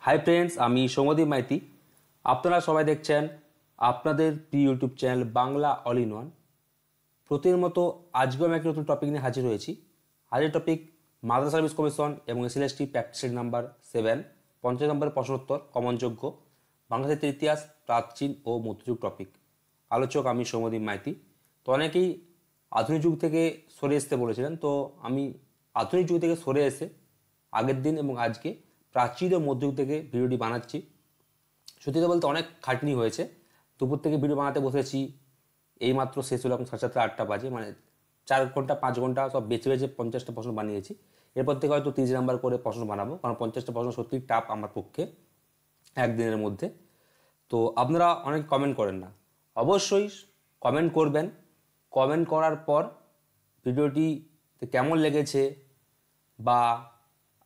Hi friends, আমি সৌম্যদীপ মাইতি। আপনারা সবাই দেখছেন আপনাদের প্রিয় YouTube channel Bangla all in one. প্রতিদিনের মতো আজকেও আমি একটা নতুন টপিক নিয়ে হাজির হয়েছি। আজকের টপিক মাদ্রাসা সার্ভিস কমিশন এবং এসএলএসটি প্র্যাকটিস নাম্বার 7 50 নম্বরের প্রশ্নোত্তর কমনযোগ্য বাংলা সাহিত্যের ইতিহাস, প্রাচীন ও মধ্যযুগ টপিক। আলোচক আমি সৌম্যদীপ মাইতি। তো অনেকেই আধুনিক যুগ থেকে সরে আসতে বলেছিলেন, তো আমি আধুনিক যুগ থেকে সরে এসে আগের দিন এবং আজকে প্রাচীন ও মধ্যযুগ থেকে ভিডিওটি বানাচ্ছি। সত্যি কথা বলতে অনেক খাটনি হয়েছে। দুপুর থেকে ভিডিও বানাতে বসেছি, এইমাত্র শেষ হলো, এখন 7:30 8টা বাজে, মানে 4 ঘন্টা 5 ঘন্টা সব বেছে বেছে 50টা প্রশ্ন বানিয়েছি। এরপর থেকে হয়তো 30 নাম্বার করে প্রশ্ন বানাবো, কারণ 50টা প্রশ্ন সত্যি টাফ আমার পক্ষে একদিনের মধ্যে। তো আপনারা অনেক কমেন্ট করেন না, অবশ্যই কমেন্ট করবেন। কমেন্ট করার পর ভিডিওটি কেমন লেগেছে বা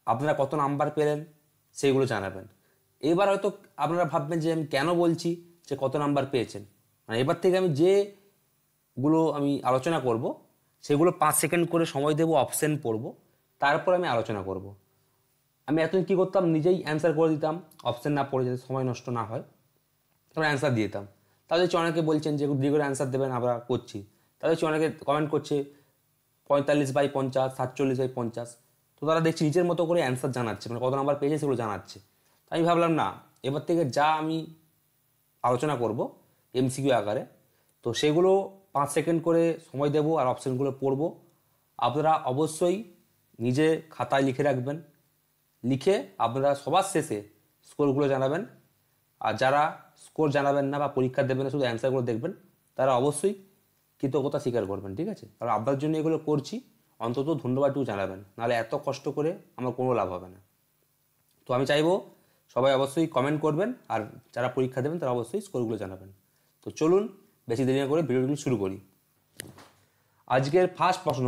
আপনারা কত নাম্বার পেলেন সেইগুলো জানাবেন। এবার হয়তো আপনারা ভাববেন যে আমি কেন বলছি যে কত নাম্বার পেয়েছেন। মানে এবার থেকে আমি যেগুলো আলোচনা করব সেগুলো 5 সেকেন্ড করে সময় দেব, অপশান পড়ব, তারপর আমি আলোচনা করব। আমি এতদিন কী করতাম, নিজেই অ্যান্সার করে দিতাম, অপশান না পড়ে যাতে সময় নষ্ট না হয়, তারপর অ্যান্সার দিয়ে দিতাম। তাদের হচ্ছে অনেকে বলছেন যে দিয়ে করে অ্যান্সার দেবেন, আমরা করছি। তাদের হচ্ছে অনেকে কমেন্ট করছে 45/50, 47/50। তো তারা দেখছি নিজের মতো করে অ্যান্সার জানাচ্ছে, মানে কত নাম্বার পেয়েছে সেগুলো জানাচ্ছে। তাই আমি ভাবলাম না, এবার থেকে যা আমি আলোচনা করব এমসিকিউ আকারে, তো সেগুলো 5 সেকেন্ড করে সময় দেব আর অপশানগুলো পড়ব। আপনারা অবশ্যই নিজে খাতায় লিখে রাখবেন, লিখে আপনারা সবার শেষে স্কোরগুলো জানাবেন। আর যারা স্কোর জানাবেন না বা পরীক্ষা দেবেন না, শুধু অ্যান্সারগুলো দেখবেন, তারা অবশ্যই কৃতজ্ঞতা স্বীকার করবেন। ঠিক আছে? কারণ আপনার জন্য এগুলো করছি, অন্তত ধন্যবাদটুকু জানাবেন, নাহলে এত কষ্ট করে আমার কোনো লাভ হবে না। তো আমি চাইবো সবাই অবশ্যই কমেন্ট করবেন, আর যারা পরীক্ষা দেবেন তারা অবশ্যই স্কোরগুলো জানাবেন। তো চলুন বেশি দেরি না করে ভিডিওগুলো শুরু করি। আজকের ফার্স্ট প্রশ্ন,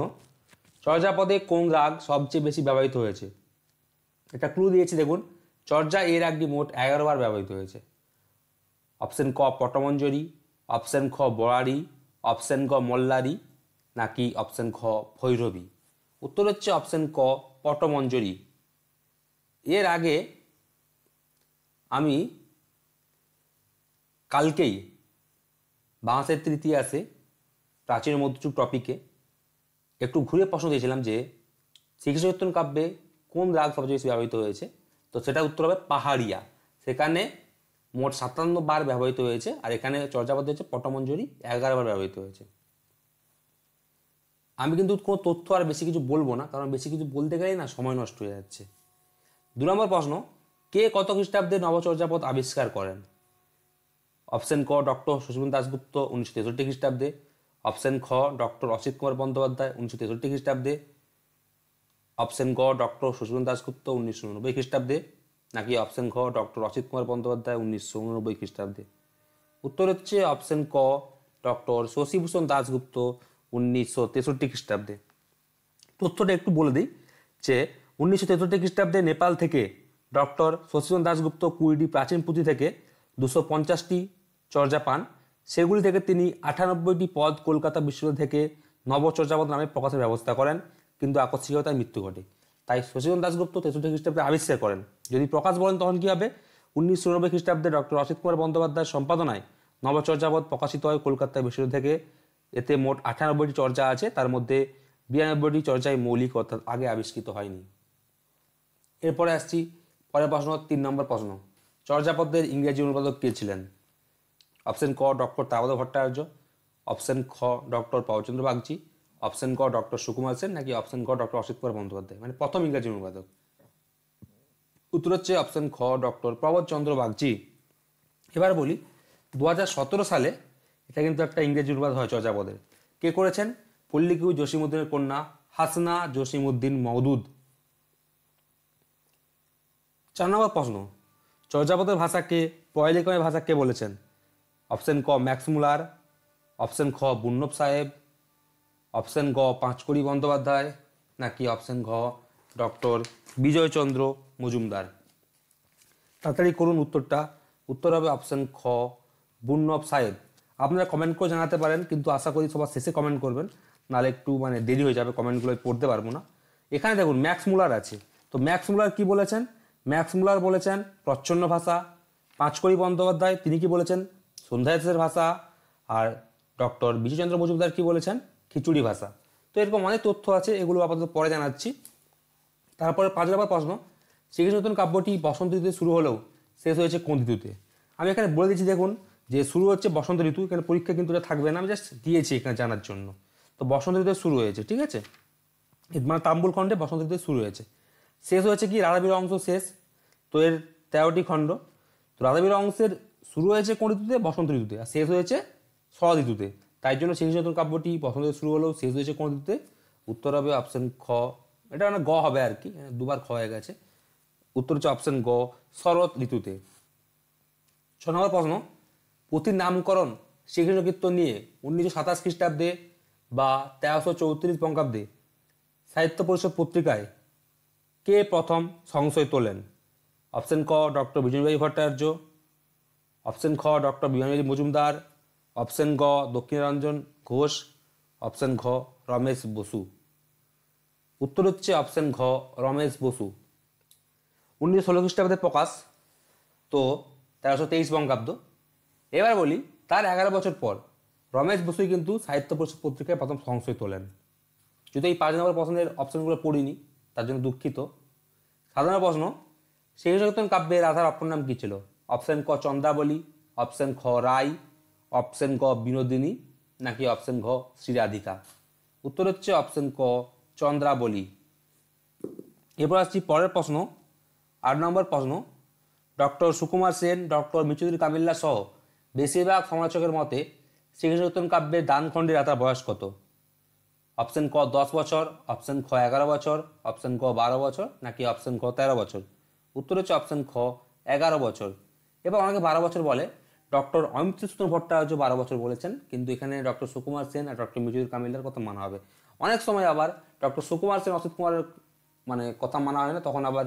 চর্যাপদে কোন রাগ সবচেয়ে বেশি ব্যবহৃত হয়েছে? একটা ক্লু দিয়েছি, দেখুন। চর্যা এর রাগটি মোট 11 বার ব্যবহৃত হয়েছে। অপশন ক পটমঞ্জরি, অপশন খ বরারি, অপশন ক মল্লারি, নাকি অপশন খ ভৈরবী? উত্তর হচ্ছে অপশন ক পটমঞ্জরি। এর আগে আমি কালকেই বাংলা সাহিত্যের ইতিহাসে প্রাচীন মধ্যযুগ টপিকে একটু ঘুরে প্রশ্ন দিয়েছিলাম যে শ্রীকৃষ্ণ কাব্যে কোন রাগ সবচেয়ে বেশি ব্যবহৃত হয়েছে। তো সেটা উত্তর হবে পাহাড়িয়া। সেখানে মোট 57 বার ব্যবহৃত হয়েছে, আর এখানে চর্যাপদে হচ্ছে পটমঞ্জরি 11 বার ব্যবহৃত হয়েছে। আমি কিন্তু কোনো তথ্য আর বেশি কিছু বলবো না, কারণ বেশি কিছু বলতে গেলেই না সময় নষ্ট হয়ে যাচ্ছে। 2 নম্বর প্রশ্ন, কে কত খ্রিস্টাব্দে নবচর্যাপদ আবিষ্কার করেন? অপশন ক ডক্টর শশীভূষণ দাশগুপ্ত 1963 খ্রিস্টাব্দে, অপশন খ ডক্টর অসিত কুমার বন্দ্যোপাধ্যায় 1963 খ্রিস্টাব্দে, অপশন গ ডক্টর শশীভূষণ দাশগুপ্ত 1989 খ্রিস্টাব্দে, নাকি অপশন খ ডক্টর অসিত কুমার বন্দ্যোপাধ্যায় 1989 খ্রিস্টাব্দে? উত্তর হচ্ছে অপশন ক ডক্টর শশীভূষণ দাশগুপ্ত 1963 খ্রিস্টাব্দে। তথ্যটা একটু বলে দিই যে 1963 খ্রিস্টাব্দে নেপাল থেকে ডক্টর শশীভূষণ দাশগুপ্ত 20টি প্রাচীন পুঁথি থেকে 250টি চর্যা পান। সেগুলি থেকে তিনি 98টি পদ কলকাতা বিশ্ববিদ্যালয় থেকে নবচর্যাপদ নামে প্রকাশের ব্যবস্থা করেন, কিন্তু আকস্মিকতায় মৃত্যু ঘটে। তাই শশীভূষণ দাশগুপ্ত 63 খ্রিস্টাব্দে আবিষ্কার করেন। যদি প্রকাশ বলেন তখন কী হবে? 1990 খ্রিস্টাব্দে ডক্টর অসিত কুমার বন্দ্যোপাধ্যায়ের সম্পাদনায় নবচর্যাপদ প্রকাশিত হয় কলকাতা বিশ্ববিদ্যালয় থেকে। এতে মোট 98টি চর্যা আছে, তার মধ্যে 92টি চর্যায় মৌলিক, অর্থাৎ আগে আবিষ্কৃত হয়নি। এরপরে আসছি পরের প্রশ্ন, 3 নম্বর প্রশ্ন, চর্যাপদের ইংরেজি অনুবাদক কে ছিলেন? অপশন ক ডক্টর তারাপদ ভট্টাচার্য, অপশন খ ডক্টর প্রভচন্দ্র বাগচি, অপশন ক ডক্টর সুকুমার সেন, নাকি অপশন ক ডক্টর অসিত কুমার বন্দ্যোপাধ্যায়, মানে প্রথম ইংরেজি অনুবাদক? উত্তর হচ্ছে অপশন খ ডক্টর প্রভচন্দ্র বাগচি। এবার বলি 2017 সালে এটা কিন্তু একটা ইংরেজি অনুবাদ হয় চর্যাপদের। কে করেছেন? পল্লিকবি জসিমউদ্দিনের কন্যা হাসনা জসিমউদ্দিন মওদুদ। 4 নম্বর প্রশ্ন, চর্যাপদের ভাষাকে পয়লিকমের ভাষা কে বলেছেন? অপশন ক ম্যাক্স মুলার, অপশন খ বুন্নব সাহেব, অপশন গ পাঁচকড়ি বন্দ্যোপাধ্যায়, নাকি অপশন ঘ ডক্টর বিজয়চন্দ্র মজুমদার? তাড়াতাড়ি করুন উত্তরটা। উত্তর হবে অপশন খ বুন্নব সাহেব। আপনারা কমেন্ট করে জানাতে পারেন, কিন্তু আশা করি সবার শেষে কমেন্ট করবেন, নাহলে একটু দেরি হয়ে যাবে, কমেন্টগুলো পড়তে পারবো না। এখানে দেখুন ম্যাক্স মুলার আছে। তো ম্যাক্স মুলার কি বলেছেন? ম্যাক্স মুলার বলেছেন প্রচ্ছন্ন ভাষা। পাঁচকড়ি বন্দ্যোপাধ্যায় তিনি কি বলেছেন? সন্ধ্যাদেশের ভাষা। আর ডক্টর বিশ্বচন্দ্র মজুমদার কি বলেছেন? খিচুড়ি ভাষা। তো এরকম অনেক তথ্য আছে, এগুলো আপাতত পরে জানাচ্ছি। তারপরে 5 নম্বর প্রশ্ন, শ্রীকৃষ্ণ কাব্যটি বসন্ত ঋতুতে শুরু হলেও শেষ হয়েছে কোন ঋতুতে? আমি এখানে বলে দিচ্ছি, দেখুন যে শুরু হচ্ছে বসন্ত ঋতু, এখানে পরীক্ষা কিন্তু এটা থাকবে না, আমি জাস্ট দিয়েছি এখানে জানার জন্য। তো বসন্ত ঋতুতে শুরু হয়েছে, ঠিক আছে, মানে তাম্বুল খণ্ডে বসন্ত ঋতুতে শুরু হয়েছে। শেষ হয়েছে কি? রাধাবীর অংশ শেষ। তো এর 13টি খণ্ড। তো রাধাবীর অংশের শুরু হয়েছে কোন ঋতুতে? বসন্ত ঋতুতে। আর শেষ হয়েছে শরৎ ঋতুতে। তাই জন্য শ্রীকৃষ্ণ কাব্যটি বসন্ত ঋতুতে শুরু হলেও শেষ হয়েছে কোন ঋতুতে? উত্তর হবে অপশন খ, এটা মানে গ হবে আর কি, দুবার খ হয়ে গেছে। উত্তর হচ্ছে অপশন গ, শরৎ ঋতুতে। 6 নম্বর প্রশ্ন, পুঁথির নামকরণ শ্রীকৃষ্ণ কীর্তন নিয়ে 1927 খ্রিস্টাব্দে বা 1334 বঙ্গাব্দে সাহিত্য পরিষদ পত্রিকায় কে প্রথম সংশয় তোলেন? অপশন ক ডক্টর বিজয়বাড়ি ভট্টাচার্য, অপশন খ ডক্টর বিমানবাড়ি মজুমদার, অপশন গ দক্ষিণারঞ্জন ঘোষ, অপশন ঘ রমেশ বসু। উত্তর হচ্ছে অপশন ঘ রমেশ বসু। 1916 খ্রিস্টাব্দে প্রকাশ, তো 1323 বঙ্গাব্দ। এবার বলি, তার 11 বছর পর রমেশ বসুই কিন্তু সাহিত্য পরিষদ পত্রিকায় প্রথম সংশয় তোলেন। যদি এই 5 নম্বর প্রশ্নের অপশনগুলো পড়িনি, তার জন্য দুঃখিত। 7 নম্বর প্রশ্ন, শ্রীকৃষ্ণ কাব্যের রাধার অপর নাম কী ছিল? অপশন ক চন্দ্রাবলী, অপশন খ রায়, অপশন ক বিনোদিনী, নাকি অপশন ঘ শ্রীরাধিকা। উত্তর হচ্ছে অপশন ক চন্দ্রাবলী। এরপর আসছি পরের প্রশ্ন, 8 নম্বর প্রশ্ন, ডক্টর সুকুমার সেন, ডক্টর মিচুরি কামিল্লা সহ বেশিরভাগ সমালোচকের মতে শ্রীকৃষ্ণ কাব্যের দানখণ্ডে রাধার বয়স কত? অপশন ক 10 বছর, অপশন খ 11 বছর, অপশন ক 12 বছর, নাকি অপশন খ 13 বছর। উত্তর হচ্ছে অপশন খ 11 বছর। এবার অনেকে 12 বছর বলে, ডক্টর অমিতৃষ্ণ ভট্টাচার্য 12 বছর বলেছেন, কিন্তু এখানে ডক্টর সুকুমার সেন আর ডক্টর মিচুরি কামিল্লার কথা মানা হবে। অনেক সময় আবার ডক্টর সুকুমার সেন অসিত কুমারের মানে কথা মানা হয় না, তখন আবার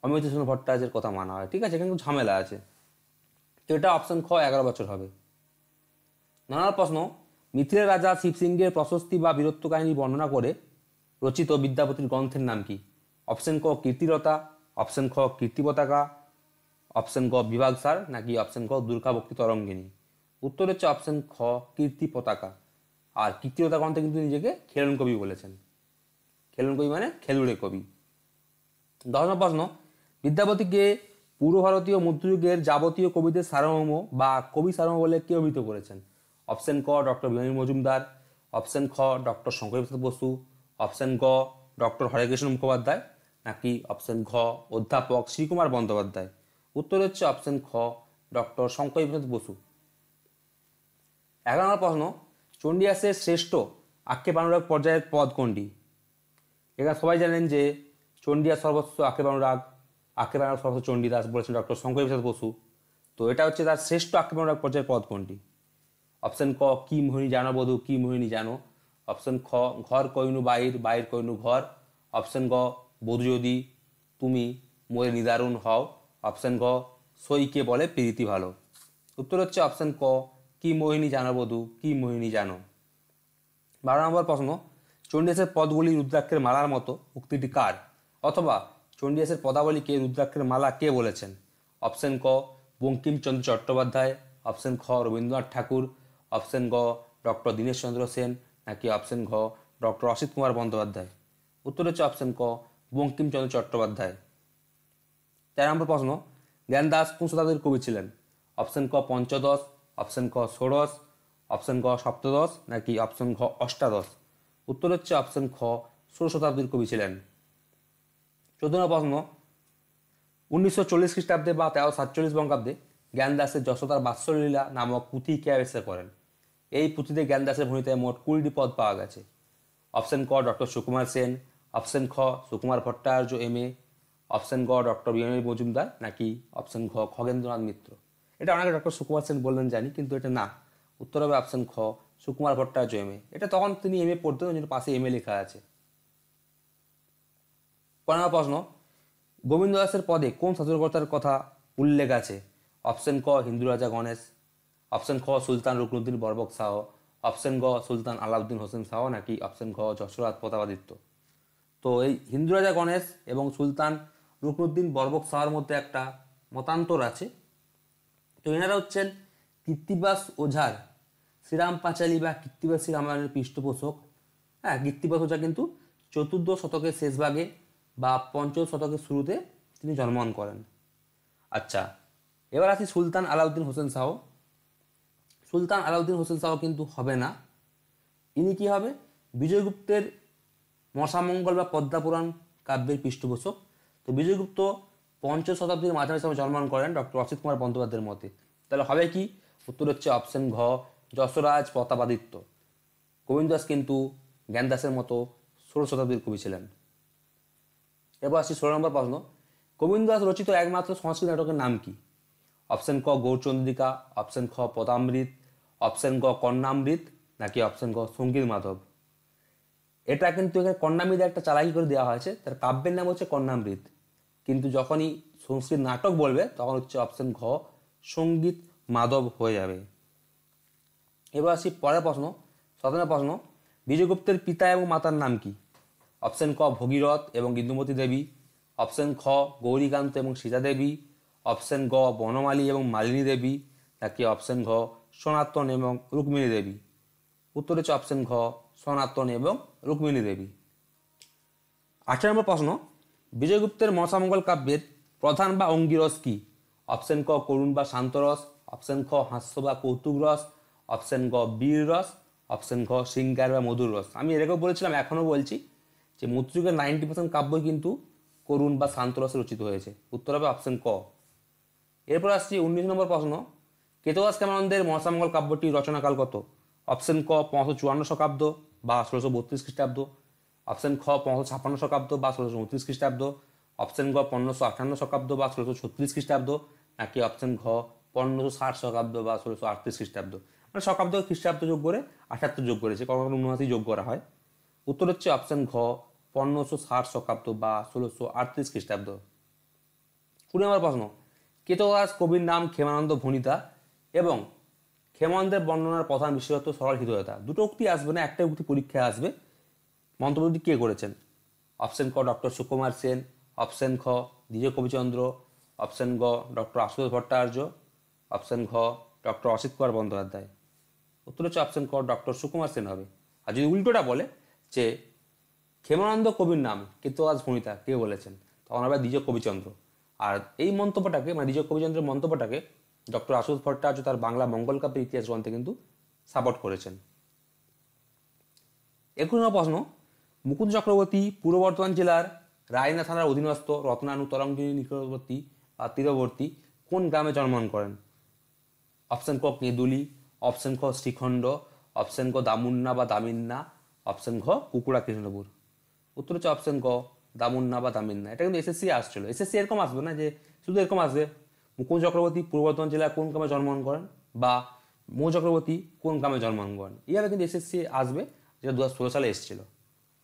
অমিতৃষ্ণ ভট্টাচার্যের কথা মানা হয়, ঠিক আছে, এখানে কিন্তু ঝামেলা আছে। তো এটা অপশন খ 11 বছর হবে। 9 নম্বর প্রশ্ন, মিথিলের রাজা শিব সিংহের প্রশস্তি বা বীরত্ব কাহিনী বর্ণনা করে রচিত বিদ্যাপতির গ্রন্থের নাম কি? অপশন ক কীর্তিলতা, অপশন খ কীর্তি পতাকা, অপশন ক বিভাগসার, নাকি অপশন খ দুর্গা ভক্তি তরঙ্গিনী। উত্তর হচ্ছে অপশন খ কীর্তি পতাকা। আর কীর্তিলতা গ্রন্থে কিন্তু নিজেকে খেলন কবি বলেছেন। খেলন কবি মানে খেলুড়ে কবি। 10 নম্বর প্রশ্ন, বিদ্যাপতিকে পূর্ব ভারতীয় মধ্যযুগের যাবতীয় কবিদের সারমর্ম বা কবি সারমর্ম বলে কে অভিহিত করেছেন? অপশন ক ডক্টর বিমানী মজুমদার, অপশন খ ডক্টর শঙ্করপ্রসাদ বসু, অপশন গ ডক্টর হরেকৃষ্ণ মুখোপাধ্যায়, নাকি অপশন ঘ অধ্যাপক শ্রীকুমার বন্দ্যোপাধ্যায়। উত্তর হচ্ছে অপশন খ ডক্টর শঙ্করপ্রসাদ বসু। 11 নম্বর প্রশ্ন, চণ্ডীদাসের শ্রেষ্ঠ আক্ষেপানুরাগ পর্যায়ের পদ কোনটি? এখানে সবাই জানেন যে চণ্ডীদাস সর্বস্ব আক্ষেপানুরাগ, আক্ষেপানুরাগ সর্বস্ব চণ্ডীদাস বলেছেন ডক্টর শঙ্করপ্রসাদ বসু। তো এটা হচ্ছে তার শ্রেষ্ঠ আক্ষেপানুরাগ পর্যায়ের পদ কোনটি? অপশন ক কি মোহিনী জানো বধূ, কি মোহিনী জানো, অপশন খ ঘর কইনু বাইর, বাইর কইনু ঘর, অপশন গ বধূ যদি তুমি মোরে নিদারুণ হও, অপশন গ সইকে বলে প্রীতি ভালো। উত্তর হচ্ছে অপশন ক কি মোহিনী জানো বধূ, কি মোহিনী জানো। 12 নম্বর প্রশ্ন, চণ্ডীদাসের পদগুলি রুদ্রাক্ষের মালার মতো উক্তিটি কার? অথবা চণ্ডীদাসের পদাবলীকে রুদ্রাক্ষের মালা কে বলেছেন? অপশন ক বঙ্কিমচন্দ্র চট্টোপাধ্যায়, অপশন খ রবীন্দ্রনাথ ঠাকুর, অপশন গ ডক্টর দীনেশচন্দ্র সেন, নাকি অপশন ঘ ডক্টর অসিত কুমার বন্দ্যোপাধ্যায়। উত্তর হচ্ছে অপশন ক বঙ্কিমচন্দ্র চট্টোপাধ্যায়। 13 নম্বর প্রশ্ন, জ্ঞানদাস কোন শতাব্দীর কবি ছিলেন? অপশন ক পঞ্চদশ, অপশন ক ষোড়শ, অপশন ক সপ্তদশ, নাকি অপশন ঘ অষ্টাদশ। উত্তর হচ্ছে অপশন খ ষোড়শ শতাব্দীর কবি ছিলেন। 14 নম্বর প্রশ্ন, 1940 খ্রিস্টাব্দে বা 1347 বঙ্গাব্দে জ্ঞানদাসের যশোদার বাৎসল্যলীলা নামক পুঁথি কে আবিষ্কার করেন? এই পুঁথিতে জ্ঞানদাসের ভূমিকায় মোট 20টি পদ পাওয়া গেছে। অপশন ক ডক্টর সুকুমার সেন, অপশন খ সুকুমার ভট্টাচার্য এম.এ, অপশন গ ডক্টর বিমানী মজুমদার, নাকি অপশন ঘ খগেন্দ্রনাথ মিত্র। এটা অনেকে ডক্টর সুকুমার সেন বললেন জানি, কিন্তু এটা না, উত্তর হবে অপশন খ সুকুমার ভট্টাচার্য এম.এ। এটা তখন তিনি এম.এ পড়তেন, ওই জন্য পাশে এম.এ লেখা আছে। 15 নম্বর প্রশ্ন, গোবিন্দ দাসের পদে কোন শাসনকর্তার কথা উল্লেখ আছে? অপশন ক হিন্দু রাজা গণেশ, অপশন খ সুলতান রুকনুদ্দিন বরবক শাহ, অপশন গ সুলতান আলাউদ্দিন হোসেন শাহ, নাকি অপশন খ যশোরাজ প্রতাপাদিত্য। তো এই হিন্দু রাজা গণেশ এবং সুলতান রুকনুদ্দিন বরবক শাহর মধ্যে একটা মতান্তর আছে। তো এনারা হচ্ছেন কৃত্তিবাস ওঝার শ্রীরাম পাঁচালী বা কৃত্তিবাসী রামায়ণের পৃষ্ঠপোষক। হ্যাঁ, কৃত্তিবাস ওঝা কিন্তু চতুর্দশ শতকের শেষ ভাগে বা পঞ্চদশ শতকের শুরুতে তিনি জন্মগ্রহণ করেন। আচ্ছা, এবার আসি সুলতান আলাউদ্দিন হোসেন শাহ। সুলতান আলাউদ্দিন হোসেন শাহ কিন্তু হবে না। ইনি কি হবে? বিজয়গুপ্তের মশামঙ্গল বা পদ্মাপুরাণ কাব্যের পৃষ্ঠপোষক। তো বিজয়গুপ্ত পঞ্চম শতাব্দীর মাঝামাঝি সময় জন্মগ্রহণ করেন ডক্টর অসিত কুমার বন্দ্যোপাধ্যায়ের মতে। তাহলে হবে কি? উত্তর হচ্ছে অপশন ঘ, যশোরাজ প্রতাপাদিত্য। গোবিন্দ দাস কিন্তু জ্ঞানদাসের মতো ষোড়শ শতাব্দীর কবি ছিলেন। এবার আসছি 16 নম্বর প্রশ্ন। গোবিন্দ দাস রচিত একমাত্র সংস্কৃত নাটকের নাম কি? অপশন ক গৌরচন্দ্রিকা, অপশন খ পদামৃত, অপশন গ কন্যামৃত, নাকি অপশন গ সঙ্গীত মাধব। এটা কিন্তু এখানে কন্যামৃত একটা চালাকি করে দেওয়া হয়েছে, তার কাব্যের নাম হচ্ছে কন্যামৃত, কিন্তু যখনই সংস্কৃত নাটক বলবে তখন হচ্ছে অপশন ঘ সঙ্গীত মাধব হয়ে যাবে। এবার আসি পরের প্রশ্ন, 17 প্রশ্ন। বিজয়গুপ্তের পিতা এবং মাতার নাম কি? অপশন ক ভগীরথ এবং ইন্দুমতী দেবী, অপশন খ গৌরীকান্ত এবং সীতা দেবী, অপশন গ বনমালী এবং মালিনী দেবী, নাকি অপশন ঘ সনাতন এবং রুক্মিণী দেবী। উত্তর হচ্ছে অপশন ঘ সনাতন এবং রুক্মিণী দেবী। 18 নম্বর প্রশ্ন। বিজয়গুপ্তের মশামঙ্গল কাব্যের প্রধান বা অঙ্গিরস কি? অপশন ক করুণ বা শান্তরস, অপশন খ হাস্য বা কৌতুক রস, অপশন গ বীর রস, অপশন ঘ শৃঙ্গার বা মধুর রস। আমি এর আগেও বলেছিলাম, এখনও বলছি যে মধ্যযুগের 90% কাব্যই কিন্তু করুণ বা শান্ত রসে রচিত হয়েছে। উত্তর হবে অপশন ক। এরপর আসছি 19 নম্বর প্রশ্ন। কেতবাস কেমানন্দের মহাসামঙ্গল কাব্যটির রচনাকাল কত? অপশন ক 554 শকাব্দ বা 1632 খ্রিস্টাব্দ, অপশন খ 556 শকাব্দ বা 1629 খ্রিস্টাব্দ, অপশন গ 1558 শকাব্দ বা 1636 খ্রিস্টাব্দ, নাকি অপশন ঘ 1560 শকাব্দ বা 1638 খ্রিস্টাব্দ। মানে শকাব্দ খ্রিস্টাব্দ যোগ করে 78 যোগ করেছে, কখনো 79 যোগ করা হয়। উত্তর হচ্ছে অপশন ঘ 1560 শকাব্দ বা 1638 খ্রিস্টাব্দ। 20 নম্বর প্রশ্ন। কেতদাস কবির নাম ক্ষেমানন্দ ভণিতা এবং ক্ষেমানন্দের বর্ণনার প্রধান বিশেষত্ব সরল হৃদয়তা। দুটো উক্তি আসবে না, একটা উক্তি পরীক্ষায় আসবে। মন্তব্যটি কে করেছেন? অপশন ক ডক্টর সুকুমার সেন, অপশন খ দ্বিজ কবিচন্দ্র, অপশন গ ডক্টর আশুতোষ ভট্টাচার্য, অপশন ঘ ডক্টর অসিত কুমার বন্দ্যোপাধ্যায়। উত্তর হচ্ছে অপশন ক ডক্টর সুকুমার সেন হবে। আর যদি উল্টোটা বলে যে ক্ষেমানন্দ কবির নাম কেতদাস ভণিতা, কে বলেছেন, তখন হবে দ্বিজ কবিচন্দ্র। আর এই মন্তব্যটাকে মানে দ্বিজ কবিচন্দ্রের মন্তব্যটাকে ডক্টর আশুতোষ ভট্টাচার্য তার বাংলা মঙ্গল কাব্যের ইতিহাস গ্রন্থে কিন্তু সাপোর্ট করেছেন। 21 নম্বর প্রশ্ন। মুকুন্দ চক্রবর্তী পূর্ব বর্ধমান জেলার রায়না থানার অধীনস্থ রত্নানু তরঙ্গিনী নিকটবর্তী বা তীরবর্তী কোন গ্রামে জন্মগ্রহণ করেন? অপশন ক কেঁদুলি, অপশন খ শ্রীখণ্ড, অপশন ক দামুন্না বা দামিন্না, অপশন ঘ কুকুড়া কৃষ্ণপুর। উত্তর হচ্ছে অপশন ক দামুন্না বা দামিন্না। এটা কিন্তু এসএসসি আসছিল। এসএসসি এরকম আসবে না যে শুধু এরকম আসবে মুকুন্দ চক্রবর্তী পূর্ব বর্ধমান জেলার কোন গ্রামে জন্মগ্রহণ করেন বা মৌ চক্রবর্তী কোন গ্রামে জন্মগ্রহণ করেন, এইভাবে কিন্তু এসএসসি আসবে, যেটা 2016 সালে এসেছিল।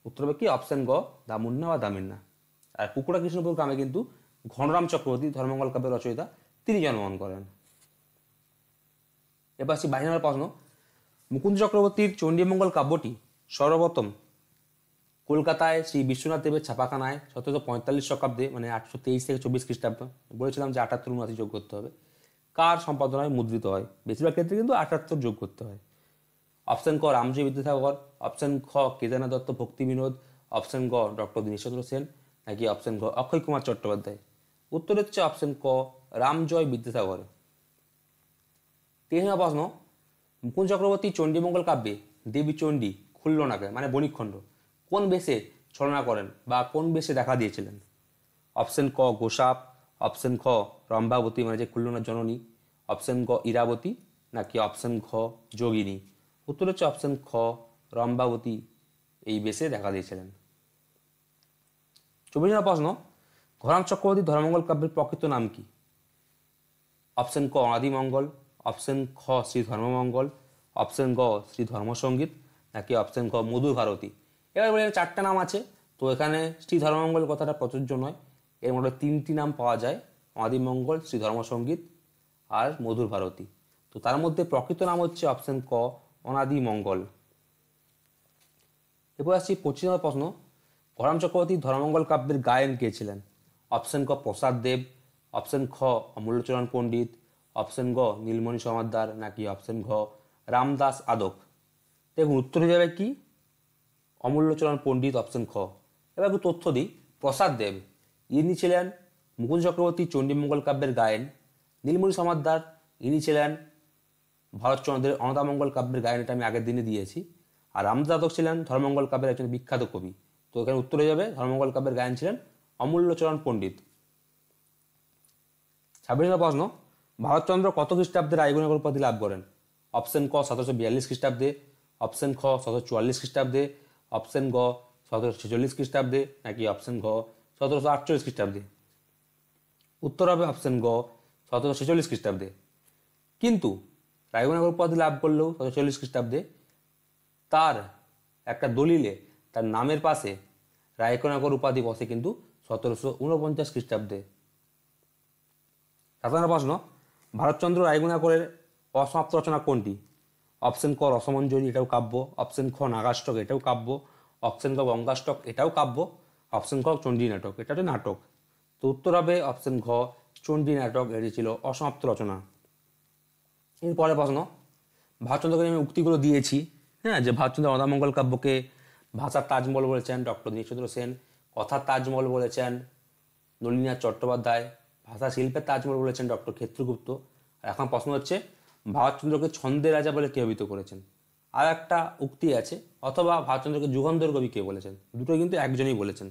উত্তর হবে কি অপশন গ দামুন্না বা দামিন্না। আর কুকুড়া কৃষ্ণপুর গ্রামে কিন্তু ঘনরাম চক্রবর্তী ধর্মঙ্গল কাব্যের রচয়িতা, তিনি জন্মগ্রহণ করেন। এবার আসছি 22 নম্বর প্রশ্ন। মুকুন্দ চক্রবর্তীর চণ্ডীমঙ্গল কাব্যটি সর্বপ্রথম কলকাতায় শ্রী বিশ্বনাথ দেবের ছাপাখানায় 1745 শকাব্দে, মানে 823 থেকে 24 খ্রিস্টাব্দ, বলেছিলাম যে 78 79 যোগ করতে হবে, কার সম্পাদনায় মুদ্রিত হয়? বেশিরভাগ ক্ষেত্রে কিন্তু 78 যোগ করতে হয়। অপশন ক রামজয় বিদ্যাসাগর, অপশন খ কেদারনাথ দত্ত ভক্তি বিনোদ, অপশন গ ডক্টর দীনেশচন্দ্র সেন, নাকি অপশন গ অক্ষয় কুমার চট্টোপাধ্যায়। উত্তর হচ্ছে অপশন ক রামজয় বিদ্যাসাগর। 23 নম্বর প্রশ্ন। মুকুন্দ চক্রবর্তী চণ্ডীমঙ্গল কাব্যে দেবী চণ্ডী খুল্লনাকে মানে বণিকখণ্ড কোন বেশে ছলনা করেন বা কোন বেশে দেখা দিয়েছিলেন? অপশন ক গোসাপ, অপশন খ রম্ভাবতী মানে যে খুল্লনার জননী, অপশন গ ইরাবতী, নাকি অপশন খ যোগিনী। উত্তর হচ্ছে অপশন খ রম্ভাবতী এই বেশে দেখা দিয়েছিলেন। 24 নম্বর প্রশ্ন। ঘরাম চক্রবর্তী ধর্মমঙ্গল কাব্যের প্রকৃত নাম কি? অপশন ক অনাদিমঙ্গল, অপশন খ শ্রী ধর্মমঙ্গল, অপশন গ শ্রী ধর্মসঙ্গীত, নাকি অপশন খ মধুর ভারতী। এবার বলে 4টা নাম আছে, তো এখানে শ্রী ধর্মমঙ্গল কথাটা প্রযোজ্য নয়, এর মধ্যে 3টি নাম পাওয়া যায়, অনাদিমঙ্গল, শ্রী ধর্মসঙ্গীত আর মধুর ভারতী। তো তার মধ্যে প্রকৃত নাম হচ্ছে অপশন ক অনাদিমঙ্গল। এরপর আসছি 25 নম্বর প্রশ্ন। ঘরাম চক্রবর্তী ধর্মমঙ্গল কাব্যের গায়ন কে ছিলেন? অপশন ক প্রসাদ দেব, অপশন খ অমূল্যচরণ পণ্ডিত, অপশন গ নীলমণি সমাদ্দার, নাকি অপশন ঘ রামদাস আদক। দেখুন উত্তর হয়ে যাবে কি অমূল্যচরণ পণ্ডিত, অপশন খ। এবার একটু তথ্য দিই। প্রসাদ দেব ইনি ছিলেন মুকুন্দ চক্রবর্তী চণ্ডীমঙ্গল কাব্যের গায়েন। নীলমণি সমাদ্দার ইনি ছিলেন ভারতচন্দ্রের অন্নদামঙ্গল কাব্যের গায়েন, এটা আমি আগের দিনে দিয়েছি। আর রামদাস আদক ছিলেন ধর্মমঙ্গল কাব্যের একজন বিখ্যাত কবি। তো এখানে উত্তর হয়ে যাবে ধর্মমঙ্গল কাব্যের গায়েন ছিলেন অমূল্যচরণ পণ্ডিত। 26 নম্বর প্রশ্ন, ভারতচন্দ্র কত খ্রিস্টাব্দে রায়গঙ্গার উপাধি লাভ করেন? অপশন ক 1742 খ্রিস্টাব্দে, অপশন খ 1744 খ্রিস্টাব্দে, অপশন গ 1746 খ্রিস্টাব্দে, নাকি অপশন ঘ 1748 খ্রিস্টাব্দে। উত্তর হবে অপশন গ 1746 খ্রিস্টাব্দে। কিন্তু রায়গঙ্গার উপাধি লাভ করলেও 1740 খ্রিস্টাব্দে তার একটা দলিলে তার নামের পাশে রায়কনগর উপাধি বসে কিন্তু 1749 খ্রিস্টাব্দে। 7 নম্বর প্রশ্ন, ভারতচন্দ্র রায়গঙ্গাকরের অসমাপ্ত রচনা কোনটি? অপশন ক রসমঞ্জরি, এটাও কাব্য। অপশন খ নাগাষ্টক, এটাও কাব্য। অপশন ক গঙ্গাষ্টক, এটাও কাব্য। অপশন খ চণ্ডী নাটক, এটা হচ্ছে নাটক। তো উত্তর হবে অপশন ঘ চণ্ডী নাটক, এটি ছিল অসমাপ্ত রচনা। এরপরে প্রশ্ন, ভারতচন্দ্রকে আমি উক্তিগুলো দিয়েছি, হ্যাঁ, যে ভারতচন্দ্র অন্নদামঙ্গল কাব্যকে ভাষার তাজমহল বলেছেন ডক্টর দীনেশচন্দ্র সেন, কথার তাজমহল বলেছেন নলিনীনাথ চট্টোপাধ্যায়, ভাষা শিল্পের তাজমহল বলেছেন ডক্টর ক্ষেত্রগুপ্ত। আর এখন প্রশ্ন হচ্ছে ভারতচন্দ্রকে ছন্দের রাজা বলে কে অভিহিত করেছেন? আর একটা উক্তি আছে, অথবা ভারতচন্দ্রকে যুগন্ধর কবি কে বলেছেন? দুটো কিন্তু একজনই বলেছেন।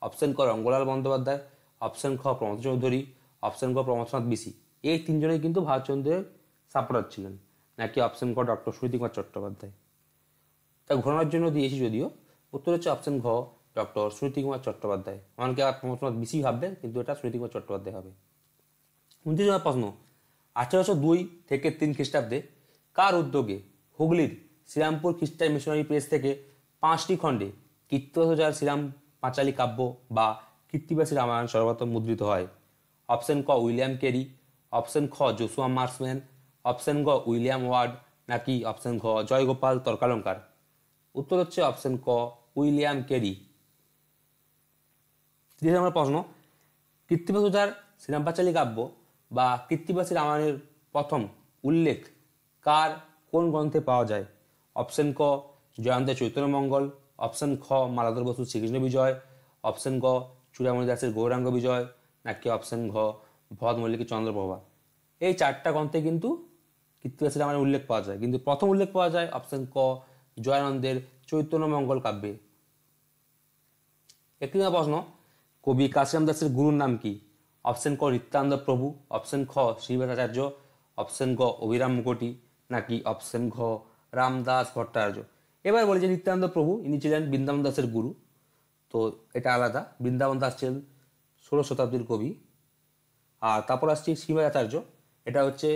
অপশন ক রঙ্গলাল বন্দ্যোপাধ্যায়, অপশন খ প্রমথ চৌধুরী, অপশন ক প্রমথনাথ বিসি। এই তিনজনেই কিন্তু ভারতচন্দ্রের সাপোর্টার ছিলেন, নাকি অপশন ক ডক্টর সুনীতিকুমার চট্টোপাধ্যায়। তা ঘোরানোর জন্য দিয়েছি যদিও, উত্তর হচ্ছে অপশন ঘ ডক্টর সুনীতিকুমার চট্টোপাধ্যায়। অনেকে আর প্রমথনাথ বিসি ভাববেন, কিন্তু এটা সুনীতিকুমার চট্টোপাধ্যায় হবে। 29 নম্বর প্রশ্ন, 1802 থেকে 3 খ্রিস্টাব্দে কার উদ্যোগে হুগলির শ্রীরামপুর খ্রিস্টান মিশনারি প্রেস থেকে 5টি খণ্ডে কীর্তিবাসী শ্রীরাম পাঁচালী কাব্য বা কীর্তিবাসী রামায়ণ সর্বপ্রথম মুদ্রিত হয়? অপশন ক উইলিয়াম কেরি, অপশন খ জোসুয়া মার্সম্যান, অপশন গ উইলিয়াম ওয়ার্ড, নাকি অপশন ঘ জয়গোপাল তর্কালঙ্কার। উত্তর হচ্ছে অপশন ক উইলিয়াম কেরি। 30 নম্বর প্রশ্ন, কীর্তিবাসুধার শ্রীরাম পাঁচালী কাব্য বা কীর্তিবাসী রামায়ণের প্রথম উল্লেখ কার কোন গ্রন্থে পাওয়া যায়? অপশন ক জয়ন্তের চৈতন্যমঙ্গল, অপশন খ মালাধর বসুর শ্রীকৃষ্ণ বিজয়, অপশন গ চূড়ামণি দাসের গৌরাঙ্গ বিজয়, নাকি অপশন ঘ ভরত মল্লিকের চন্দ্রপ্রভা। এই 4টা গ্রন্থে কিন্তু কীর্তিবাসী রামায়ণের উল্লেখ পাওয়া যায়, কিন্তু প্রথম উল্লেখ পাওয়া যায় অপশন ক জয়ানন্দের চৈতন্যমঙ্গল কাব্যে। 31 নম্বর প্রশ্ন, কবি কাশীরাম দাসের গুরুর নাম কি? অপশন ক নিত্যানন্দ প্রভু, অপশন খ শ্রীবাসাচার্য, অপশন গ অভিরাম মুখোটি, নাকি অপশন ঘ রামদাস ভট্টাচার্য। এবার বলি যে নিত্যানন্দ প্রভু ইনি ছিলেন বৃন্দাবন দাসের গুরু। তো এটা আলাদা, বৃন্দাবন দাস ছিলেন 16 শতাব্দীর কবি। আর তারপর আসছি শ্রীবাসাচার্য, এটা হচ্ছে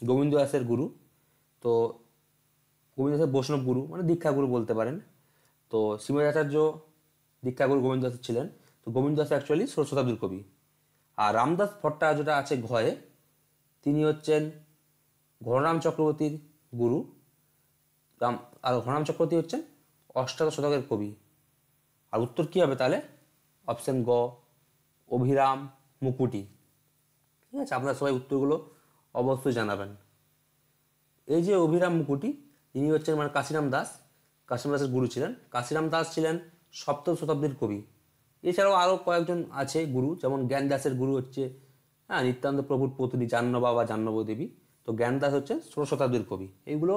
গোবিন্দ দাসের গুরু। তো গোবিন্দ দাসের বৈষ্ণব গুরু, মানে দীক্ষা গুরু বলতে পারেন। তো শ্রীবাসাচার্য দীক্ষাগুরু গোবিন্দ দাস ছিলেন। তো গোবিন্দ দাস অ্যাকচুয়ালি 16 শতাব্দীর কবি। আর রামদাস ভট্টাচার্যটা আছে ঘয়ে, তিনি হচ্ছেন ঘনরাম চক্রবর্তীর গুরু। আর ঘনরাম চক্রবর্তী হচ্ছেন অষ্টাদশ শতকের কবি। আর উত্তর কী হবে তাহলে? অপশন গ অভিরাম মুকুটি। ঠিক আছে, আপনারা সবাই উত্তরগুলো অবশ্যই জানাবেন। এই যে অভিরাম মুকুটি, ইনি হচ্ছেন মানে কাশীরাম দাসের গুরু ছিলেন। কাশীরাম দাস ছিলেন 7ম শতাব্দীর কবি। এছাড়াও আরও কয়েকজন আছে গুরু, যেমন জ্ঞান দাসের গুরু হচ্ছে নিত্যানন্দ প্রভুর পত্নী জাহ্নবা বা জাহ্নবী দেবী। তো জ্ঞান দাস হচ্ছে 16 শতাব্দীর কবি। এইগুলো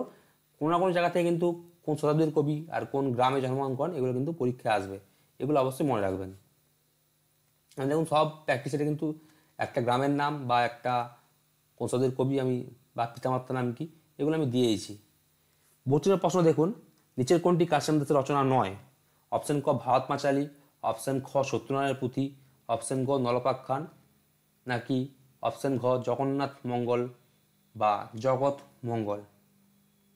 কোনো না কোনো জায়গা থেকে কিন্তু কোন শতাব্দীর কবি আর কোন গ্রামে জন্মগ্রহণ করেন এগুলো কিন্তু পরীক্ষায় আসবে, এগুলো অবশ্যই মনে রাখবেন। দেখুন সব প্র্যাকটিসে কিন্তু একটা গ্রামের নাম বা একটা কোন শতাব্দীর কবি আমি বা পিতামাতার নাম কি এগুলো আমি দিয়েছি। 32 প্রশ্ন দেখুন, নিচের কোনটি কাশীরাম দাসের রচনা নয়? অপশন ক ভারত পাঁচালী, অপশন খ সত্যনারায়ণ পুঁথি, অপশন গ নলপাখ্যান, নাকি অপশন ঘ জগন্নাথ মঙ্গল বা জগৎ মঙ্গল।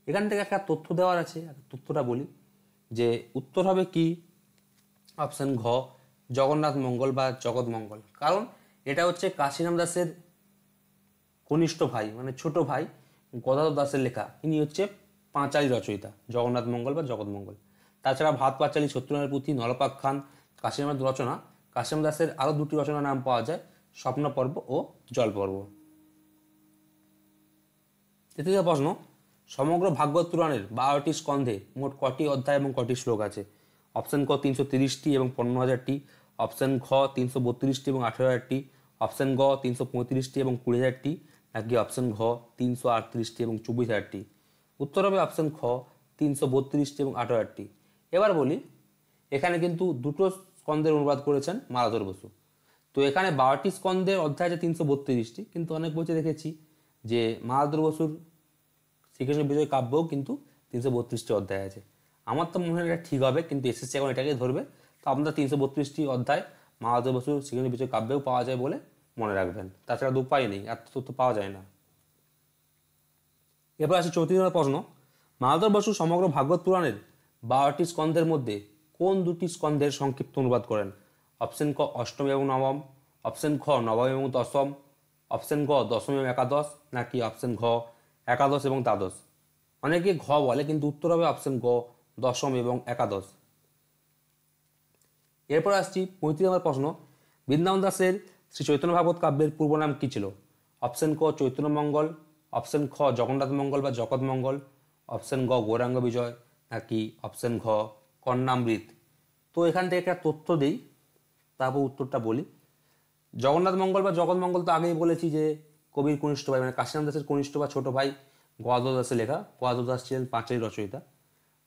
এখান থেকে একটা তথ্য দেওয়ার আছে, তথ্যটা বলি যে উত্তর হবে কি অপশন ঘ জগন্নাথ মঙ্গল বা জগৎ মঙ্গল। কারণ এটা হচ্ছে কাশীরাম দাসের কনিষ্ঠ ভাই, মানে ছোট ভাই গদাধর দাসের লেখা। ইনি হচ্ছে পাঁচালী রচয়িতা, জগন্নাথ মঙ্গল বা জগৎ মঙ্গল। তাছাড়া ভাত পাঁচালী, সত্যনারায়ণ পুঁথি, নলপাখ্যান কাশীরামের রচনা। কাশিরাম দাসের আরও দুটি রচনার নাম পাওয়া যায়, স্বপ্ন পর্ব ও জল পর্ব। তৃতীয় প্রশ্ন, সমগ্র ভাগবত পুরাণের 12টি স্কন্ধে মোট কটি অধ্যায় এবং কটি শ্লোক আছে? অপশন ক 330টি এবং 15,000টি, অপশন খ 332টি এবং 18,000টি, অপশন গ 335টি এবং 20,000টি, নাকি অপশন ঘ 338টি এবং 24,000টি? উত্তর হবে অপশন খ 332টি এবং 18,000টি। এবার বলি, এখানে কিন্তু দুটো স্কন্ধের অনুবাদ করেছেন মালাধর বসু। তো এখানে 12টি স্কন্ধের অধ্যায় আছে 332টি, কিন্তু অনেক বইতে দেখেছি যে মালাধর বসুর শ্রীকৃষ্ণ বিজয় কাব্যও কিন্তু 332টি অধ্যায় আছে। আমার তো মনে হয় এটা ঠিক হবে, কিন্তু এসএসসি এখন এটাকে ধরবে। তো আপনারা 332টি অধ্যায় মালাধর বসুর শ্রীকৃষ্ণ বিজয় কাব্যেও পাওয়া যায় বলে মনে রাখবেন, তাছাড়া তো উপায় নেই, এত তথ্য পাওয়া যায় না। এবার আসি 34 নম্বর প্রশ্ন, মালাধর বসু সমগ্র ভাগবত পুরাণের 12টি স্কন্ধের মধ্যে কোন দুটি স্কন্ধের সংক্ষিপ্ত অনুবাদ করেন? অপশন ক অষ্টম এবং নবম, অপশন খ নবম এবং দশম, অপশন গ দশম এবং একাদশ, নাকি অপশন ঘ একাদশ এবং দ্বাদশ? অনেকে ঘ বলে, কিন্তু উত্তর হবে অপশন গ দশম এবং একাদশ। এরপর আসছি 35 নম্বর প্রশ্ন, বৃন্দাবন দাসের শ্রী চৈতন্য ভাগবত কাব্যের পূর্ব নাম কী ছিল? অপশন ক চৈতন্য মঙ্গল, অপশন খ জগন্নাথ মঙ্গল বা জগৎ মঙ্গল, অপশন গ গৌরাঙ্গ বিজয়, নাকি অপশন ঘ কর্ণামৃত? তো এখান থেকে একটা তথ্য দিই, তারপর উত্তরটা বলি। জগন্নাথ মঙ্গল বা জগৎ মঙ্গল তো আগেই বলেছি যে কবির কনিষ্ঠ ভাই, মানে কাশীরাম দাসের কনিষ্ঠ বা ছোট ভাই গদাধর দাসের লেখা। গদাধর দাস ছিলেন পাঁচালী রচয়িতা।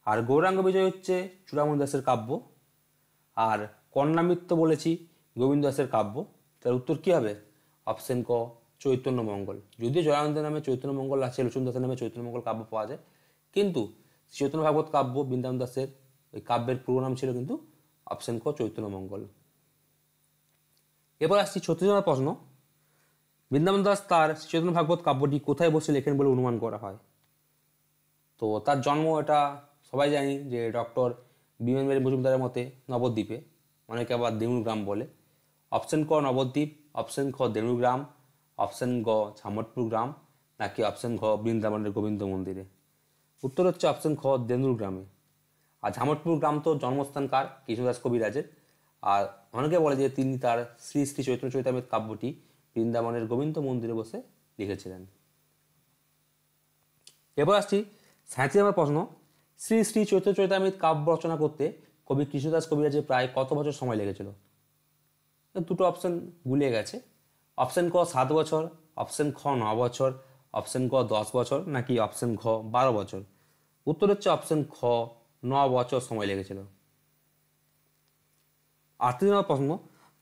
আর গৌরাঙ্গ বিজয় হচ্ছে চূড়ামণি দাসের কাব্য। আর কর্ণামৃত বলেছি গোবিন্দ দাসের কাব্য। তার উত্তর কী হবে? অপশন ক চৈতন্য মঙ্গল। যদিও জয়ানন্দের নামে চৈতন্য মঙ্গল আছে, লোচন দাসের নামে চৈতন্য মঙ্গল কাব্য পাওয়া যায়, কিন্তু চৈতন্য ভাগবত কাব্য বৃন্দাবন দাসের ওই কাব্যের পুরো নাম ছিল কিন্তু অপশন ক চৈতন্য মঙ্গল। এবার আসছি 36 নম্বর প্রশ্ন, বৃন্দাবন দাস তার চৈতন্য ভাগবত কাব্যটি কোথায় বসে লেখেন বলে অনুমান করা হয়? তো তার জন্ম এটা সবাই জানি যে ডক্টর বিমান মজুমদারের মতে নবদ্বীপে, অনেকে আবার দেনুগ্রাম বলে। অপশন ক নবদ্বীপ, অপশন খ দেনুগ্রাম, অপশন গ ঝামটপুর গ্রাম, নাকি অপশন ঘ বৃন্দাবনের গোবিন্দ মন্দিরে? উত্তর হচ্ছে অপশন খ দেনুগ্রামে। আর ঝামটপুর গ্রাম তো জন্মস্থান কার? কৃষ্ণদাস কবিরাজের। আর অনেকে বলে যে তিনি তার শ্রী শ্রী চৈতন্য চৈতামৃত কাব্যটি বৃন্দাবনের গোবিন্দ মন্দিরে বসে লিখেছিলেন। এবার আসছি 37 নম্বর প্রশ্ন, শ্রী শ্রী চৈতন্য চৈতামৃত কাব্য রচনা করতে কবি কৃষ্ণদাস কবিরাজের প্রায় কত বছর সময় লেগেছিল? দুটো অপশন গুলিয়ে গেছে। অপশন ক 7 বছর, অপশন খ 9 বছর, অপশন ক 10 বছর, নাকি অপশন ঘ 12 বছর? উত্তর হচ্ছে অপশন খ 9 বছর সময় লেগেছিল। 38 নম্বর প্রশ্ন,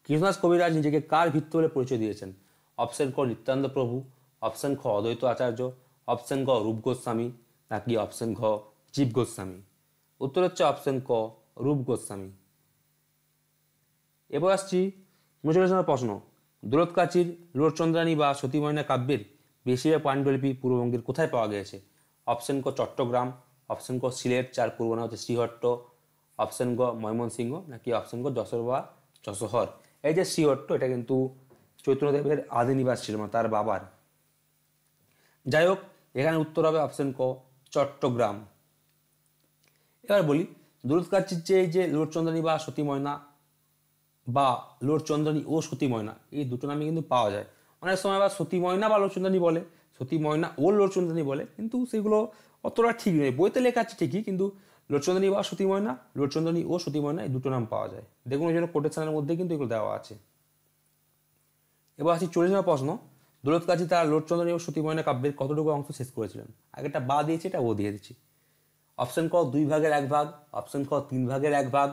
কৃষ্ণদাস কবিরাজ নিজেকে কার ভিত্তি বলে পরিচয় দিয়েছেন? অপশন ক নিত্যানন্দ প্রভু, অপশন খ অদ্বৈত আচার্য, অপশন গ রূপ গোস্বামী, নাকি অপশন ঘ জীব গোস্বামী? উত্তর হচ্ছে অপশন ক রূপ গোস্বামী। এবার আসছি 39 নম্বর প্রশ্ন, দৌলতকাচির লোরচন্দ্রানী বা সতী ময়না কাব্যের বেশিরভাগ পাণ্ডুলিপি পূর্ববঙ্গের কোথায় পাওয়া গিয়েছে? অপশন ক চট্টগ্রাম, অপশন ক সিলেট, যার পূর্ব নাম হচ্ছে শ্রীহট্ট, অপশন গ ময়মনসিংহ, নাকি অপশন গ যশোর বা যশোহর? এই যে শ্রীহট্ট, এটা কিন্তু চৈতন্যদেবের আদি নিবাস ছিল, তার বাবার। যাই হোক, এখানে উত্তর হবে অপশন ক চট্টগ্রাম। এবার বলি, দৌলতকাচির যে লোরচন্দ্রানী বা সতী ময়না বা লোরচন্দ্রানী ও সতী ময়না, এই দুটো নামে কিন্তু পাওয়া যায়। অনেক সময় আবার সতী ময়না বা লোরচন্দ্রানী বলে, সতী ময়না ও লোরচন্দ্রানী বলে, কিন্তু সেগুলো অতটা ঠিক নয়। বইতে লেখা আছে ঠিকই, কিন্তু লোরচন্দ্রানী বা সতী ময়না, লোরচন্দ্রানী ও সতী ময়না এই দুটো নাম পাওয়া যায়। দেখুন, ওই জন্য কোটেশনের মধ্যে কিন্তু এগুলো দেওয়া আছে। এবার আসি 40 নম্বর প্রশ্ন, দৌলতকাচি তার লোরচন্দ্রানী ও সতী ময়না কাব্যের কতটুকু অংশ শেষ করেছিলেন? আগেটা বা দিয়েছে, এটা ও দিয়ে দিচ্ছি। অপশন ক 2 ভাগের 1 ভাগ, অপশন খ 3 ভাগের 1 ভাগ,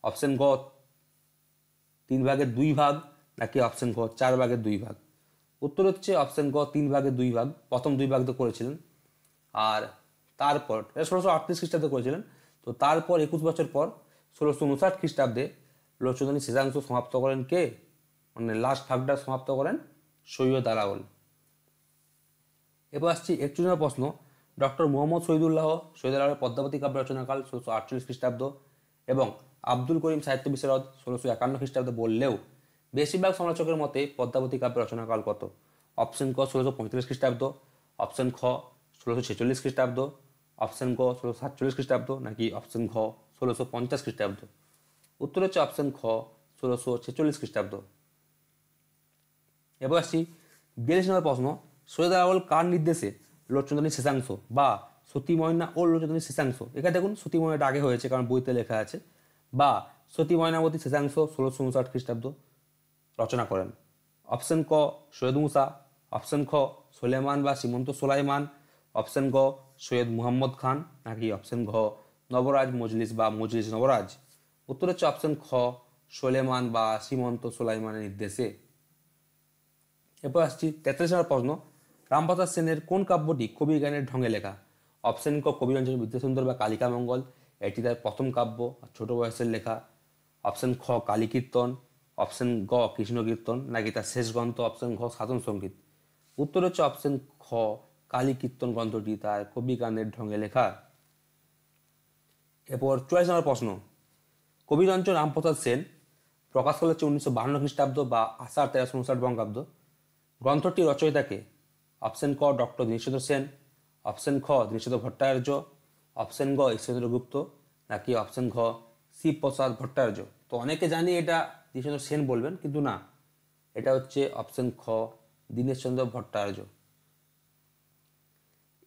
অপশন গ 3 ভাগের 2 ভাগ, নাকি অপশন খ 4 ভাগের 2 ভাগ? উত্তর হচ্ছে অপশন গ 3 ভাগের 2 ভাগ। প্রথম 2 ভাগ তো করেছিলেন, আর তারপর 1638 খ্রিস্টাব্দে করেছিলেন। তো তারপর 21 বছর পর 1659 খ্রিস্টাব্দে লোরচন্দ্রানী শেষাংশ সমাপ্ত করেন কে? মানে লাস্ট ভাগটা সমাপ্ত করেন সৈয়দ আলাওল। এবার আসছি 41 নম্বর প্রশ্ন, ডক্টর মোহাম্মদ শহীদুল্লাহ সৈয়দ আলাওলের পদ্মাবতী কাব্য রচনাকাল 1648 খ্রিস্টাব্দ এবং আব্দুল করিম সাহিত্য বিশারদ 1651 খ্রিস্টাব্দে বললেও বেশিরভাগ সমালোচকের মতে পদ্মাবতী কাব্য রচনাকাল কত? অপশন ক 1635 খ্রিস্টাব্দ, অপশন খ 1646 খ্রিস্টাব্দ, অপশন ক 1647 খ্রিস্টাব্দ, নাকি অপশন ঘ 1650 খ্রিস্টাব্দ? উত্তর হচ্ছে অপশন খ 1646 খ্রিস্টাব্দ। এবার আসছি 42 নম্বর প্রশ্ন, সৈয়দ আলাওল কার নির্দেশে লোকচন্দ্রনী শেষাংশ বা সতী ময়না ও লোকচন্দ্রনী শেষাংশ, এখানে দেখুন সতী ময়নাটা আগে হয়েছে কারণ বইতে লেখা আছে, বা সতী ময়নাবতী শেষাংশ 1659 খ্রিস্টাব্দ রচনা করেন? অপশন ক সৈয়দ মুসা, অপশন খ সুলেমান বা সীমন্ত সুলাইমান, অপশন গ সৈয়দ মুহাম্মদ খান, নাকি অপশন ঘ নবরাজ মজলিস বা মজলিস নবরাজ? উত্তর হচ্ছে অপশন খ সুলেমান বা সীমন্ত সুলাইমানের নির্দেশে। এরপর আসছি 43 নম্বর প্রশ্ন, রামপ্রসাদ সেনের কোন কাব্যটি কবি গানের ঢঙে লেখা? অপশন ক কবিরঞ্জন বিদ্যাসুন্দর বা কালিকা মঙ্গল, এটি তার প্রথম কাব্য, ছোট বয়সের লেখা। অপশন খ কালী কীর্তন, অপশন গ কৃষ্ণ কীর্তন, নাকি তার শেষ গ্রন্থ অপশন ঘ সাধন সঙ্গীত? উত্তর হচ্ছে অপশন খ কালী কীর্তন গ্রন্থটি তার কবি গানের ঢঙে লেখা। এরপর 44 নম্বর প্রশ্ন, কবিরঞ্জন রামপ্রসাদ সেন প্রকাশ করা হচ্ছে 1952 খ্রিস্টাব্দ বা আষাঢ় 1359 বঙ্গাব্দ। গ্রন্থটি রচয়িতাকে? অপশন ক ডক্টর দীনশচন্দ্র সেন, অপশন খ দীনশচন্দ্র ভট্টাচার্য, অপশন গ ঈশ্বরচন্দ্র গুপ্ত, নাকি অপশন ঘ শিবপ্রসাদ ভট্টাচার্য? তো অনেকে জানি এটা দীনশচন্দ্র সেন বলবেন, কিন্তু না, এটা হচ্ছে অপশন খ দীনেশচন্দ্র ভট্টাচার্য।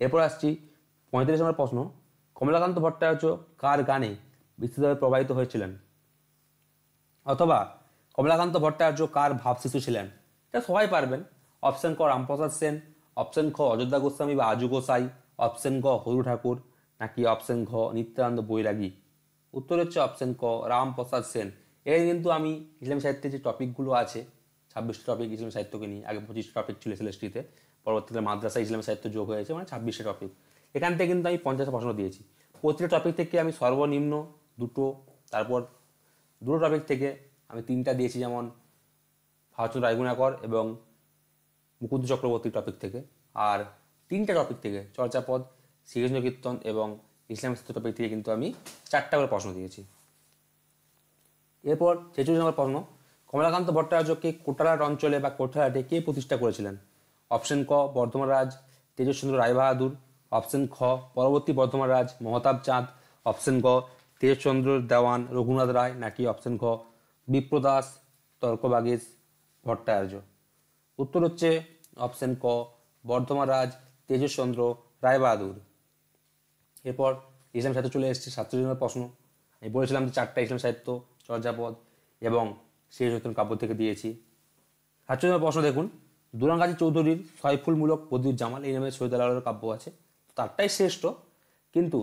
এরপর আসছি 35 নম্বর প্রশ্ন, কমলাকান্ত ভট্টাচার্য কার গানে বিস্তৃতভাবে প্রবাহিত হয়েছিলেন? অথবা কমলাকান্ত ভট্টাচার্য কার ভাবশিশু ছিলেন? এটা সবাই পারবেন। অপশন ক রামপ্রসাদ সেন, অপশন খ অযোধ্যা গোস্বামী বা আজু গোসাই, অপশন গ হরু ঠাকুর, নাকি অপশন ঘ নিত্যানন্দ বৈরাগী? উত্তর হচ্ছে অপশন ক রামপ্রসাদ সেন। এর কিন্তু আমি ইসলামী সাহিত্যের যে টপিকগুলো আছে 26টা টপিক ইসলামী সাহিত্যকে নিয়ে, আগে 25টা টপিক ছিল এসএলএসটিতে, পরবর্তীকালে মাদ্রাসা ইসলামী সাহিত্য যোগ হয়েছে, মানে 26টা টপিক। এখান থেকে কিন্তু আমি 50টা প্রশ্ন দিয়েছি। প্রতিটা টপিক থেকে আমি সর্বনিম্ন দুটো, তারপর দুটো টপিক থেকে আমি 3টা দিয়েছি, যেমন ভারতচন্দ্র রায়গুণাকর এবং মুকুন্দ চক্রবর্তীর টপিক থেকে, আর 3টা টপিক থেকে চর্যাপদ, শ্রীকৃষ্ণ কীর্তন এবং ইসলাম সাহিত্য টপিক থেকে কিন্তু আমি 4টা করে প্রশ্ন দিয়েছি। এরপর 46 নম্বর প্রশ্ন, কমলাকান্ত ভট্টাচার্যকে কোটারাট অঞ্চলে বা কোটারাটে কে প্রতিষ্ঠা করেছিলেন? অপশন ক বর্ধমান রাজ তেজস্চন্দ্র রায়বাহাদুর, অপশন খ পরবর্তী বর্ধমান রাজ মহতাব চাঁদ, অপশন গ তেজচন্দ্র দেওয়ান রঘুনাথ রায়, নাকি অপশন খ বিপ্রদাস তর্কবাগীশ ভট্টাচার্য? উত্তর হচ্ছে অপশন ক বর্ধমান রাজ তেজচন্দ্র রায়বাহাদুর। এরপর ইসলাম সাহিত্য চলে এসেছে 47 নম্বর প্রশ্ন। আমি বলেছিলাম যে 4টা ইসলাম সাহিত্য, চর্যাপদ এবং শেষ চৈতন্য কাব্য থেকে দিয়েছি। 47 নম্বর প্রশ্ন দেখুন, দুরাঙ্গাজী চৌধুরীর সয়ফুলমূলক বদিউজ্জামাল এই নামে সৈয়দ আলাওলের কাব্য আছে, তারটাই শ্রেষ্ঠ, কিন্তু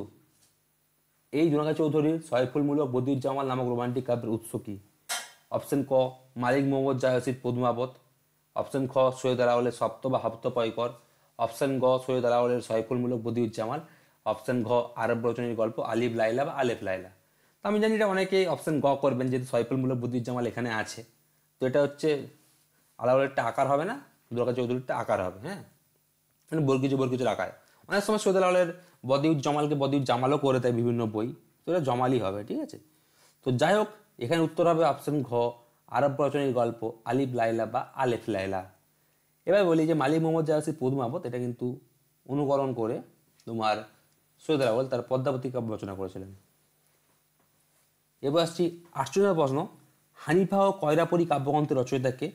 এই দুরাঙ্গাজী চৌধুরীর সয়ফুলমূলক বদিউজ্জামাল নামক রোমান্টিক কাব্যের উৎস কি? অপশন ক মালিক মোহাম্মদ জাহাসির পদ্মাবত, অপশন খ সৈয়দ আলাওলের সপ্ত বা হাপ্ত পয়কর, অপশন গ সৈয়দ আলাওলের সয়ফুলমূলক বদিউজ্জামাল, অপশন ঘ আরব রচনীর গল্প আলিফ লাইলা বা আলেফ লাইলা। তো আমি জানি এটা অনেকেই অপশন গ করবেন, যেহেতু সয়ফুলমূলক বদিউজ্জামাল এখানে আছে, তো এটা হচ্ছে আলাওলেরটা আকার হবে না, দুরাঙ্গা চৌধুরীরটা আকার হবে। হ্যাঁ, মানে বর্গিজের আকার। অনেক সময় সৈয়দ আলাওলের বদিউজ্জামালকে বদিউজ্জামালও করে দেয় বিভিন্ন বই, তো এটা জমালই হবে, ঠিক আছে। তো যাই হোক, এখানে উত্তর হবে অপশন ঘ আরব রচনীর গল্প আলিফ লাইলা বা আলেফ লাইলা। এবার বলি যে মালিক মোহাম্মদ জাহাসির পদ্মাবত, এটা কিন্তু অনুকরণ করে তোমার সৈয়দ আলাওল তার পদ্মাবতী কাব্য রচনা করেছিলেন। এবার আসছি 48 প্রশ্ন, হানিফা ও কয়রাপরি কাব্যগ্রন্থের রচয়িতাকে?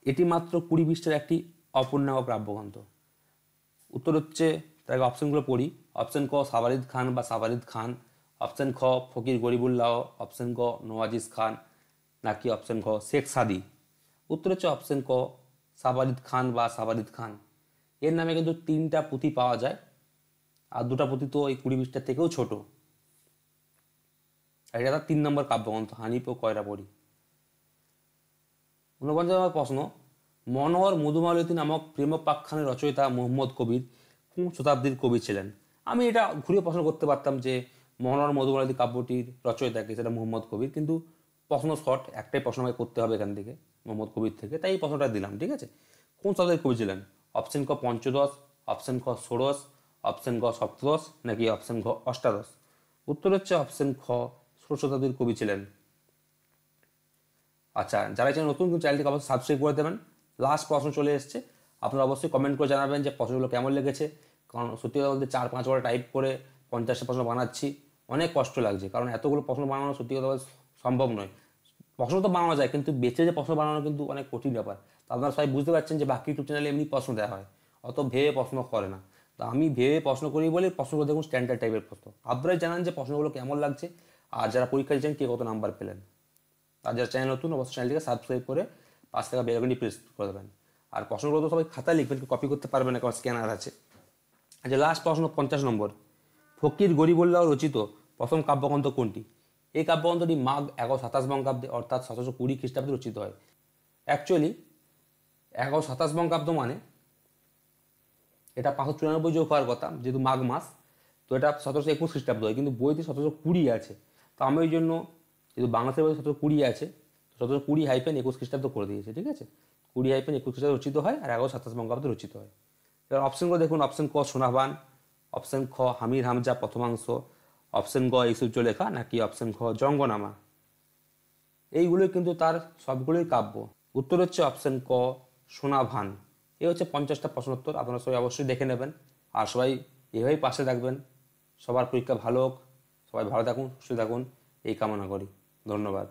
এটি মাত্র 20 পৃষ্ঠার একটি অপূর্ণাঙ্গ কাব্যগ্রন্থ। উত্তর হচ্ছে, তাকে অপশনগুলো পড়ি। অপশন ক সাবারিদ খান বা সাবারিদ খান, অপশন খ ফকির গরিবুল্লাহ, অপশন ক নওয়াজিস খান, নাকি অপশন খ শেখ সাদি? উত্তর হচ্ছে অপশন ক সাবারিদ খান বা সাবারিদ খান। এর নামে কিন্তু 3টা পুঁথি পাওয়া যায়, আর 2টা পুঁথি তো এই 20 পৃষ্ঠার থেকেও ছোট। এটা তার 3 নম্বর কাব্যগ্রন্থ হানিফ ও কয়রাপরি। 49 নম্বর প্রশ্ন, মনোহর মধুমালতী নামক প্রেমোপাখ্যানের রচয়িতা মুহম্মদ কবির কোন শতাব্দীর কবি ছিলেন? আমি এটা ঘুরে প্রশ্ন করতে পারতাম যে মনোহর মধুমালতী কাব্যটির রচয়িতাকে, সেটা মুহম্মদ কবির, কিন্তু প্রশ্ন শর্ট, একটাই প্রশ্ন আমাকে করতে হবে এখান থেকে মুহম্মদ কবির থেকে, তাই এই প্রশ্নটা দিলাম, ঠিক আছে। কোন শতাব্দীর কবি ছিলেন? অপশন ক পঞ্চদশ, অপশন খ ষোড়শ, অপশন ক সপ্তদশ, নাকি অপশন খ অষ্টাদশ? উত্তর হচ্ছে অপশন খ ষোড়শ শতাব্দীর কবি ছিলেন। আচ্ছা, যারা চ্যানেল নতুন, চ্যানেলটিকে অবশ্যই সাবস্ক্রাইব করে দেবেন। লাস্ট প্রশ্ন চলে এসছে, আপনারা অবশ্যই কমেন্ট করে জানাবেন যে প্রশ্নগুলো কেমন লেগেছে, কারণ সত্যি কথা বলতে 4-5 বার টাইপ করে 50টা প্রশ্ন বানাচ্ছি, অনেক কষ্ট লাগছে, কারণ এতগুলো প্রশ্ন বানানো সত্যি কথা বলতে সম্ভব নয়। প্রশ্ন তো বানানো যায়, কিন্তু বেঁচে যে প্রশ্ন বানানো কিন্তু অনেক কঠিন ব্যাপার। তো আপনারা সবাই বুঝতে পারছেন যে বাকি ইউটিউব চ্যানেলে এমনি প্রশ্ন দেওয়া হয়, অত ভেবে প্রশ্ন করে না। তো আমি ভেবে প্রশ্ন করি বলে প্রশ্নগুলো দেখুন স্ট্যান্ডার্ড টাইপের প্রশ্ন। আপনারাই জানান যে প্রশ্নগুলো কেমন লাগছে, আর যারা পরীক্ষা দিচ্ছেন কে কত নাম্বার পেলেন। আর যারা চ্যানেল নতুন অবশ্যই চ্যানেলটিকে সাবস্ক্রাইব করে পাঁচ টাকা বেল আইকনটি প্রেস করে দেবেন। আর প্রশ্নগুলো তো সবাই খাতায় লিখবেন, কপি করতে পারবেন না, কারণ স্ক্যানার আছে। আচ্ছা, লাস্ট প্রশ্ন 50 নম্বর। ফকির গরিবুল্লাহ রচিত প্রথম কাব্যগ্রন্থ কোনটি? এই কাব্যগ্রন্থটি মাঘ 1127 বঙ্গাব্দে অর্থাৎ 1720 খ্রিস্টাব্দে রচিত হয়। অ্যাকচুয়ালি 1127 বঙ্গাব্দ মানে এটা 594 যোগ হওয়ার কথা, যেহেতু মাঘ মাস, তো এটা 1721 খ্রিস্টাব্দ হয়, কিন্তু বইতে 1720 আছে। তো আমি ওই জন্য, যেহেতু বাংলাদেশের বইতে 1720 আছে, 1720-21 খ্রিস্টাব্দ করে দিয়েছে, ঠিক আছে। 20-21 খ্রিস্টাব্দে রচিত হয়, আর 1127 বঙ্গাব্দে রচিত হয়। এবার অপশনগুলো দেখুন। অপশন ক সোনাবান, অপশন খ হামির হামজা প্রথমাংশ, অপশন গ ইসুজ্জলেখা, নাকি অপশন খ জঙ্গনামা। এইগুলোই কিন্তু তার সবগুলোই কাব্য। উত্তর হচ্ছে অপশন ক সোনাভান। এই হচ্ছে 50টা প্রশ্নোত্তর। আপনারা সবাই অবশ্যই দেখে নেবেন, আর সবাই এভাবেই পাশে থাকবেন। সবার পরীক্ষা ভালো হোক, সবাই ভালো থাকুন, সুস্থ থাকুন, এই কামনা করি। ধন্যবাদ।